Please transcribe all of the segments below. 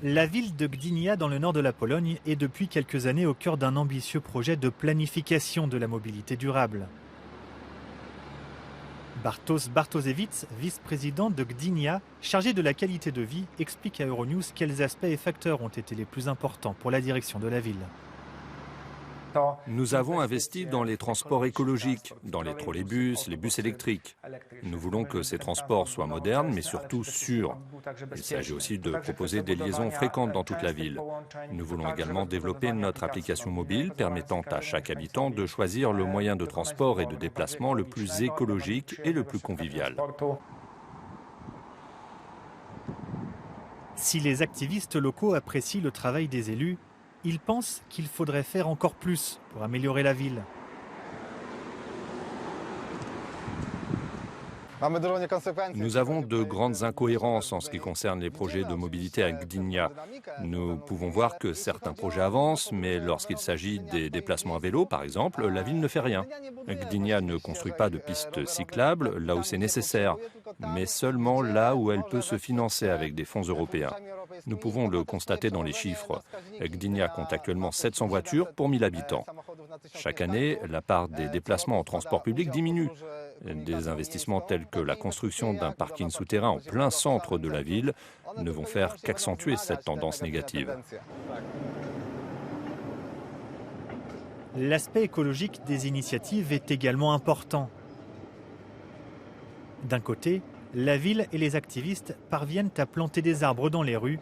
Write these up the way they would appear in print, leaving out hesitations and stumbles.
La ville de Gdynia, dans le nord de la Pologne, est depuis quelques années au cœur d'un ambitieux projet de planification de la mobilité durable. Bartosz Bartoszewicz, vice-président de Gdynia, chargé de la qualité de vie, explique à Euronews quels aspects et facteurs ont été les plus importants pour la direction de la ville. Nous avons investi dans les transports écologiques, dans les trolleybus, les bus électriques. Nous voulons que ces transports soient modernes, mais surtout sûrs. Il s'agit aussi de proposer des liaisons fréquentes dans toute la ville. Nous voulons également développer notre application mobile permettant à chaque habitant de choisir le moyen de transport et de déplacement le plus écologique et le plus convivial. Si les activistes locaux apprécient le travail des élus, ils pensent qu'il faudrait faire encore plus pour améliorer la ville. Nous avons de grandes incohérences en ce qui concerne les projets de mobilité à Gdynia. Nous pouvons voir que certains projets avancent, mais lorsqu'il s'agit des déplacements à vélo, par exemple, la ville ne fait rien. Gdynia ne construit pas de pistes cyclables là où c'est nécessaire, mais seulement là où elle peut se financer avec des fonds européens. Nous pouvons le constater dans les chiffres. Gdynia compte actuellement 700 voitures pour 1000 habitants. Chaque année, la part des déplacements en transport public diminue. Des investissements tels que la construction d'un parking souterrain en plein centre de la ville ne vont faire qu'accentuer cette tendance négative. L'aspect écologique des initiatives est également important. D'un côté, la ville et les activistes parviennent à planter des arbres dans les rues.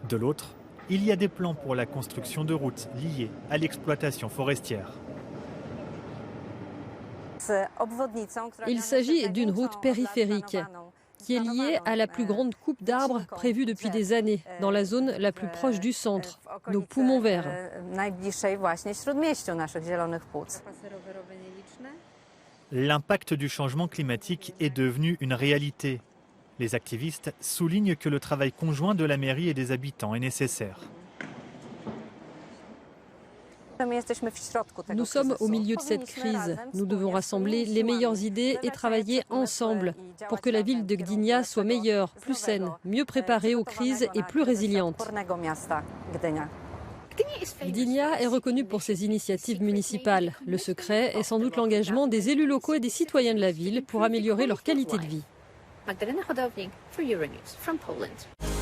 De l'autre, il y a des plans pour la construction de routes liées à l'exploitation forestière. Il s'agit d'une route périphérique qui est liée à la plus grande coupe d'arbres prévue depuis des années dans la zone la plus proche du centre, nos poumons verts. L'impact du changement climatique est devenu une réalité. Les activistes soulignent que le travail conjoint de la mairie et des habitants est nécessaire. Nous sommes au milieu de cette crise. Nous devons rassembler les meilleures idées et travailler ensemble pour que la ville de Gdynia soit meilleure, plus saine, mieux préparée aux crises et plus résiliente. Gdynia est reconnue pour ses initiatives municipales. Le secret est sans doute l'engagement des élus locaux et des citoyens de la ville pour améliorer leur qualité de vie. Magdalena Hodownik for Euronews from Poland.